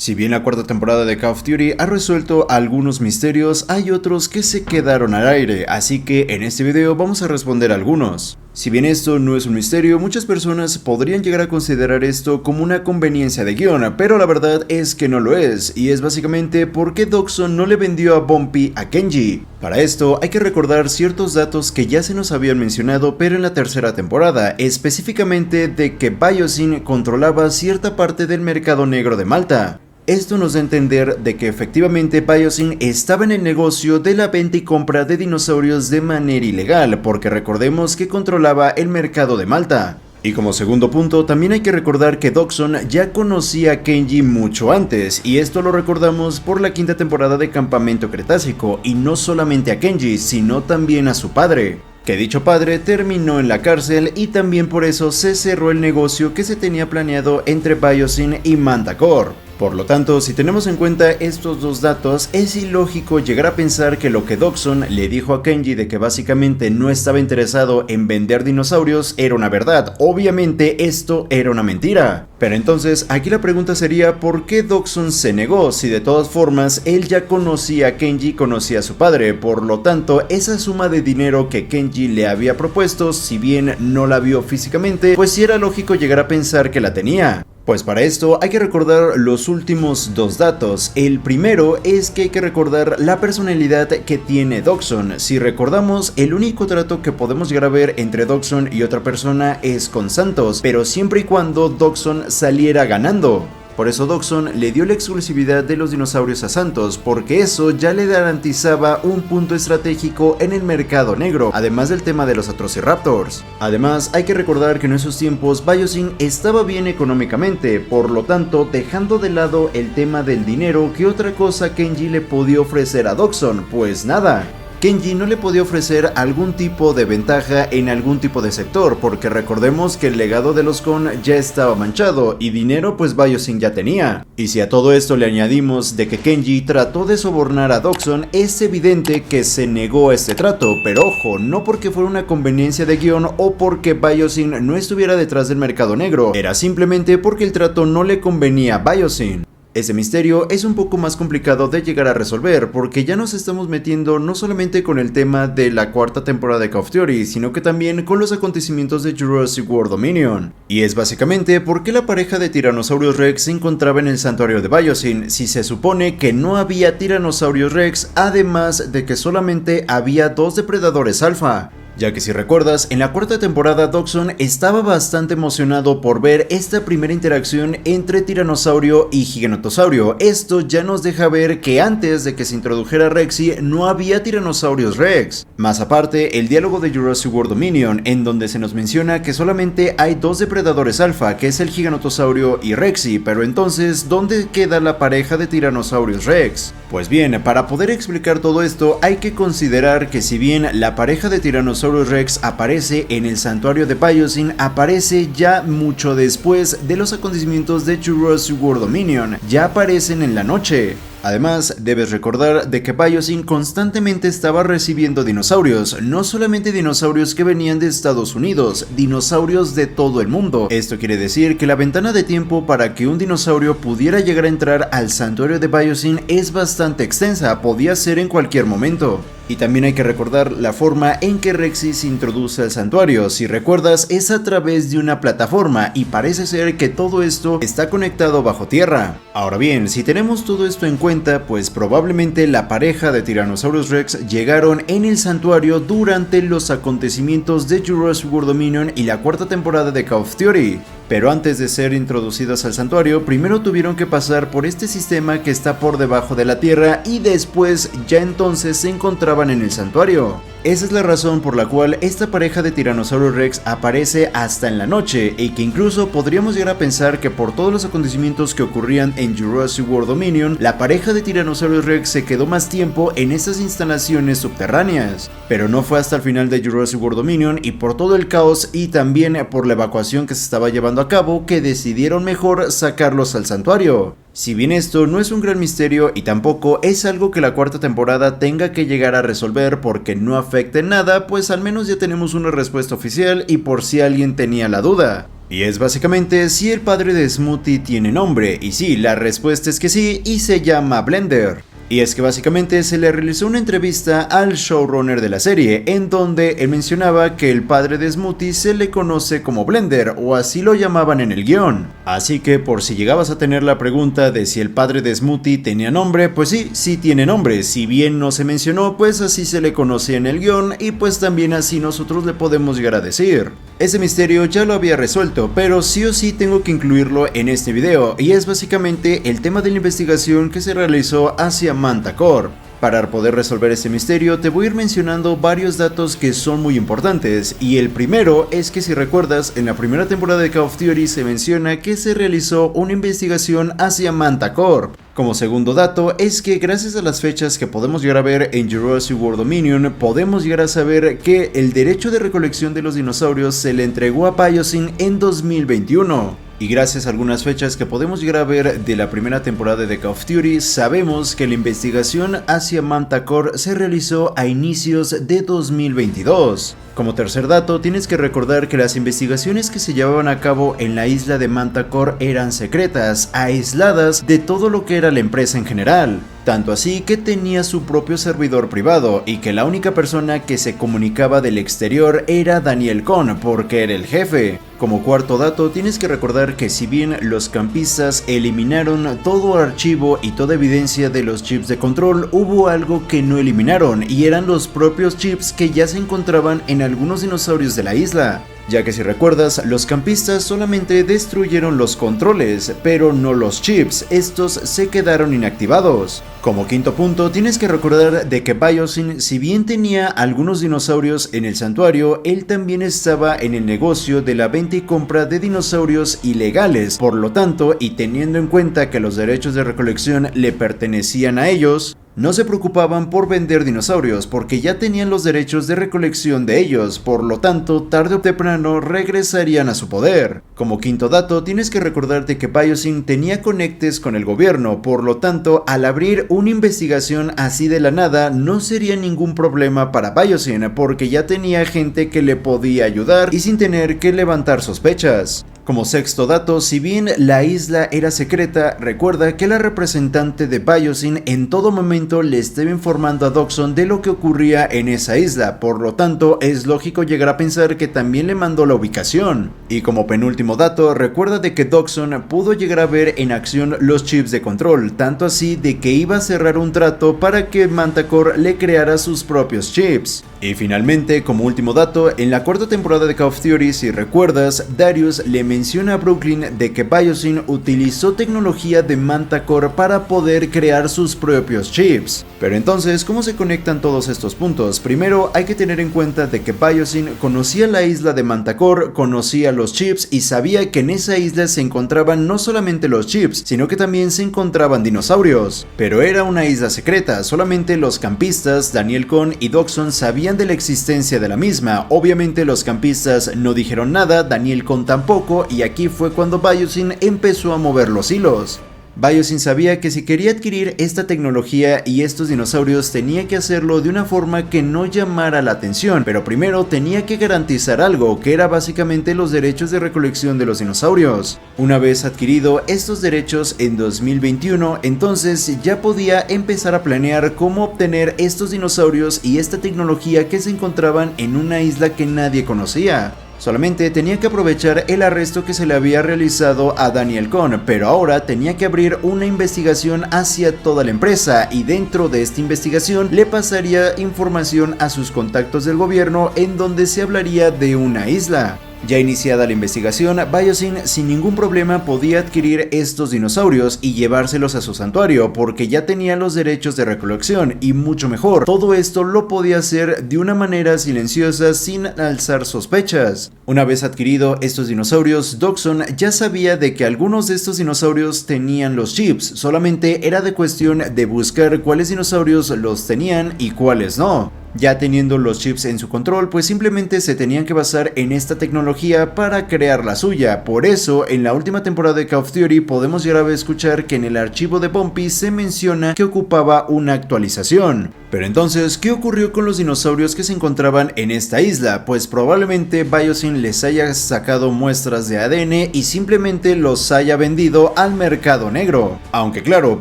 Si bien la cuarta temporada de Call of Duty ha resuelto algunos misterios, hay otros que se quedaron al aire, así que en este video vamos a responder algunos. Si bien esto no es un misterio, muchas personas podrían llegar a considerar esto como una conveniencia de guión, pero la verdad es que no lo es, y es básicamente por qué Dodgson no le vendió a Bumpy a Kenji. Para esto hay que recordar ciertos datos que ya se nos habían mencionado pero en la tercera temporada, específicamente de que Biosyn controlaba cierta parte del mercado negro de Malta. Esto nos da a entender de que efectivamente Biosyn estaba en el negocio de la venta y compra de dinosaurios de manera ilegal, porque recordemos que controlaba el mercado de Malta. Y como segundo punto, también hay que recordar que Dodgson ya conocía a Kenji mucho antes, y esto lo recordamos por la quinta temporada de Campamento Cretácico, y no solamente a Kenji, sino también a su padre. Que dicho padre terminó en la cárcel y también por eso se cerró el negocio que se tenía planeado entre Biosyn y Manticore. Por lo tanto, si tenemos en cuenta estos dos datos, es ilógico llegar a pensar que lo que Dodgson le dijo a Kenji de que básicamente no estaba interesado en vender dinosaurios era una verdad. Obviamente esto era una mentira. Pero entonces aquí la pregunta sería ¿por qué Dodgson se negó si de todas formas él ya conocía a Kenji, conocía a su padre? Por lo tanto, esa suma de dinero que Kenji le había propuesto, si bien no la vio físicamente, pues sí era lógico llegar a pensar que la tenía. Pues para esto hay que recordar los últimos dos datos. El primero es que hay que recordar la personalidad que tiene Dodgson. Si recordamos, el único trato que podemos llegar a ver entre Dodgson y otra persona es con Santos, pero siempre y cuando Dodgson saliera ganando. Por eso Dodgson le dio la exclusividad de los dinosaurios a Santos, porque eso ya le garantizaba un punto estratégico en el mercado negro, además del tema de los Atrociraptors. Además, hay que recordar que en esos tiempos Biosyn estaba bien económicamente, por lo tanto, dejando de lado el tema del dinero, ¿qué otra cosa Kenji le podía ofrecer a Dodgson? Pues nada. Kenji no le podía ofrecer algún tipo de ventaja en algún tipo de sector, porque recordemos que el legado de los Kon ya estaba manchado y dinero pues Biosyn ya tenía. Y si a todo esto le añadimos de que Kenji trató de sobornar a Dodgson, es evidente que se negó a este trato, pero ojo, no porque fuera una conveniencia de guión o porque Biosyn no estuviera detrás del mercado negro, era simplemente porque el trato no le convenía a Biosyn. Ese misterio es un poco más complicado de llegar a resolver porque ya nos estamos metiendo no solamente con el tema de la cuarta temporada de Call of Duty, sino que también con los acontecimientos de Jurassic World Dominion. Y es básicamente por qué la pareja de Tyrannosaurus Rex se encontraba en el santuario de Biosyn, si se supone que no había Tyrannosaurus Rex, además de que solamente había dos depredadores alfa. Ya que si recuerdas, en la cuarta temporada Dodgson estaba bastante emocionado por ver esta primera interacción entre tiranosaurio y gigantosaurio. Esto ya nos deja ver que antes de que se introdujera Rexy no había Tyrannosaurus Rex. Más aparte, el diálogo de Jurassic World Dominion, en donde se nos menciona que solamente hay dos depredadores alfa, que es el gigantosaurio y Rexy, pero entonces, ¿dónde queda la pareja de Tyrannosaurus Rex? Pues bien, para poder explicar todo esto hay que considerar que si bien la pareja de Tyrannosaurus Rex aparece en el santuario de Biosyn, aparece ya mucho después de los acontecimientos de Jurassic World Dominion, ya aparecen en la noche. Además, debes recordar de que Biosyn constantemente estaba recibiendo dinosaurios, no solamente dinosaurios que venían de Estados Unidos, dinosaurios de todo el mundo. Esto quiere decir que la ventana de tiempo para que un dinosaurio pudiera llegar a entrar al santuario de Biosyn es bastante extensa, podía ser en cualquier momento. Y también hay que recordar la forma en que Rexy se introduce al santuario. Si recuerdas, es a través de una plataforma y parece ser que todo esto está conectado bajo tierra. Ahora bien, si tenemos todo esto en cuenta, pues probablemente la pareja de Tyrannosaurus Rex llegaron en el santuario durante los acontecimientos de Jurassic World Dominion y la cuarta temporada de Call of Duty. Pero antes de ser introducidas al santuario, primero tuvieron que pasar por este sistema que está por debajo de la tierra y después ya entonces se encontraban en el santuario. Esa es la razón por la cual esta pareja de Tyrannosaurus Rex aparece hasta en la noche y que incluso podríamos llegar a pensar que por todos los acontecimientos que ocurrían en Jurassic World Dominion, la pareja de Tyrannosaurus Rex se quedó más tiempo en estas instalaciones subterráneas. Pero no fue hasta el final de Jurassic World Dominion y por todo el caos y también por la evacuación que se estaba llevando a cabo que decidieron mejor sacarlos al santuario. Si bien esto no es un gran misterio y tampoco es algo que la cuarta temporada tenga que llegar a resolver porque no afecta en nada, pues al menos ya tenemos una respuesta oficial y por si alguien tenía la duda. Y es básicamente si el padre de Smoothie tiene nombre, y sí, la respuesta es que sí, y se llama Blender. Y es que básicamente se le realizó una entrevista al showrunner de la serie, en donde él mencionaba que el padre de Smoothie se le conoce como Blender, o así lo llamaban en el guión. Así que por si llegabas a tener la pregunta de si el padre de Smoothie tenía nombre, pues sí, sí tiene nombre. Si bien no se mencionó, pues así se le conocía en el guión, y pues también así nosotros le podemos llegar a decir. Ese misterio ya lo había resuelto, pero sí o sí tengo que incluirlo en este video, y es básicamente el tema de la investigación que se realizó hacia Manta Corp. Para poder resolver este misterio te voy a ir mencionando varios datos que son muy importantes, y el primero es que si recuerdas en la primera temporada de Call of Duty se menciona que se realizó una investigación hacia Manta Corp. Como segundo dato es que gracias a las fechas que podemos llegar a ver en Jurassic World Dominion podemos llegar a saber que el derecho de recolección de los dinosaurios se le entregó a Biosyn en 2021. Y gracias a algunas fechas que podemos llegar a ver de la primera temporada de Call of Duty, sabemos que la investigación hacia Manta Corp se realizó a inicios de 2022. Como tercer dato, tienes que recordar que las investigaciones que se llevaban a cabo en la isla de Manta Corp eran secretas, aisladas de todo lo que era la empresa en general. Tanto así que tenía su propio servidor privado y que la única persona que se comunicaba del exterior era Daniel Cohn, porque era el jefe. Como cuarto dato, tienes que recordar que si bien los campistas eliminaron todo archivo y toda evidencia de los chips de control, hubo algo que no eliminaron, y eran los propios chips que ya se encontraban en algunos dinosaurios de la isla. Ya que si recuerdas, los campistas solamente destruyeron los controles, pero no los chips, estos se quedaron inactivados. Como quinto punto, tienes que recordar de que Biosyn, si bien tenía algunos dinosaurios en el santuario, él también estaba en el negocio de la venta y compra de dinosaurios ilegales. Por lo tanto, y teniendo en cuenta que los derechos de recolección le pertenecían a ellos, no se preocupaban por vender dinosaurios porque ya tenían los derechos de recolección de ellos, por lo tanto tarde o temprano regresarían a su poder. Como quinto dato, tienes que recordarte que Biosyn tenía conectes con el gobierno, por lo tanto al abrir una investigación así de la nada no sería ningún problema para Biosyn porque ya tenía gente que le podía ayudar y sin tener que levantar sospechas. Como sexto dato, si bien la isla era secreta, recuerda que la representante de Biosyn en todo momento le estaba informando a Dodgson de lo que ocurría en esa isla, por lo tanto es lógico llegar a pensar que también le mandó la ubicación. Y como penúltimo dato, recuerda de que Dodgson pudo llegar a ver en acción los chips de control, tanto así de que iba a cerrar un trato para que Manta Corp le creara sus propios chips. Y finalmente, como último dato, en la cuarta temporada de Call of Duty, si recuerdas, Darius le menciona a Brooklyn de que Biosyn utilizó tecnología de Manta Corp para poder crear sus propios chips. Pero entonces, ¿cómo se conectan todos estos puntos? Primero, hay que tener en cuenta de que Biosyn conocía la isla de Manta Corp, conocía los chips y sabía que en esa isla se encontraban no solamente los chips, sino que también se encontraban dinosaurios. Pero era una isla secreta, solamente los campistas, Daniel Cohn y Dodgson sabían de la existencia de la misma. Obviamente los campistas no dijeron nada, Daniel Cohn tampoco, y aquí fue cuando Biosyn empezó a mover los hilos. Biosyn sabía que si quería adquirir esta tecnología y estos dinosaurios tenía que hacerlo de una forma que no llamara la atención, pero primero tenía que garantizar algo, que era básicamente los derechos de recolección de los dinosaurios. Una vez adquirido estos derechos en 2021, entonces ya podía empezar a planear cómo obtener estos dinosaurios y esta tecnología que se encontraban en una isla que nadie conocía. Solamente tenía que aprovechar el arresto que se le había realizado a Daniel Cohn, pero ahora tenía que abrir una investigación hacia toda la empresa y dentro de esta investigación le pasaría información a sus contactos del gobierno en donde se hablaría de una isla. Ya iniciada la investigación, Biosyn sin ningún problema podía adquirir estos dinosaurios y llevárselos a su santuario porque ya tenía los derechos de recolección y mucho mejor, todo esto lo podía hacer de una manera silenciosa sin alzar sospechas. Una vez adquirido estos dinosaurios, Dodgson ya sabía de que algunos de estos dinosaurios tenían los chips, solamente era de cuestión de buscar cuáles dinosaurios los tenían y cuáles no. Ya teniendo los chips en su control, pues simplemente se tenían que basar en esta tecnología para crear la suya. Por eso, en la última temporada de Call of Duty podemos llegar a escuchar que en el archivo de Bumpy se menciona que ocupaba una actualización. Pero entonces, ¿qué ocurrió con los dinosaurios que se encontraban en esta isla? Pues probablemente Biosyn les haya sacado muestras de ADN y simplemente los haya vendido al mercado negro. Aunque claro,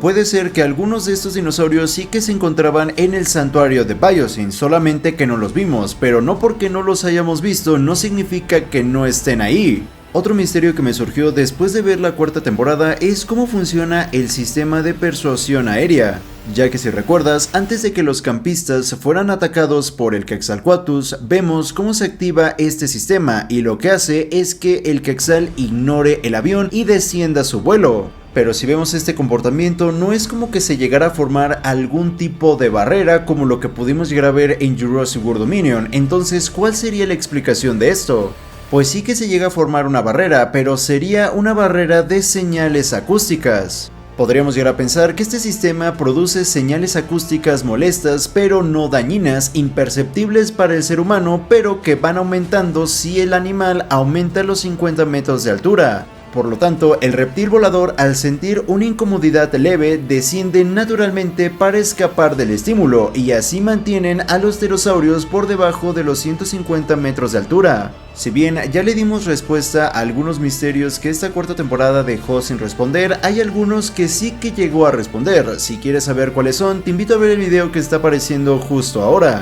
puede ser que algunos de estos dinosaurios sí que se encontraban en el santuario de Biosyn, solamente que no los vimos, pero no porque no los hayamos visto no significa que no estén ahí. Otro misterio que me surgió después de ver la cuarta temporada es cómo funciona el sistema de persuasión aérea, ya que si recuerdas, antes de que los campistas fueran atacados por el Quetzalcoatlus, vemos cómo se activa este sistema y lo que hace es que el Quetzal ignore el avión y descienda su vuelo. Pero si vemos este comportamiento, no es como que se llegara a formar algún tipo de barrera como lo que pudimos llegar a ver en Jurassic World Dominion. Entonces, ¿cuál sería la explicación de esto? Pues sí que se llega a formar una barrera, pero sería una barrera de señales acústicas. Podríamos llegar a pensar que este sistema produce señales acústicas molestas, pero no dañinas, imperceptibles para el ser humano, pero que van aumentando si el animal aumenta los 50 metros de altura. Por lo tanto, el reptil volador, al sentir una incomodidad leve, desciende naturalmente para escapar del estímulo, y así mantienen a los pterosaurios por debajo de los 150 metros de altura. Si bien ya le dimos respuesta a algunos misterios que esta cuarta temporada dejó sin responder, hay algunos que sí que llegó a responder. Si quieres saber cuáles son, te invito a ver el video que está apareciendo justo ahora.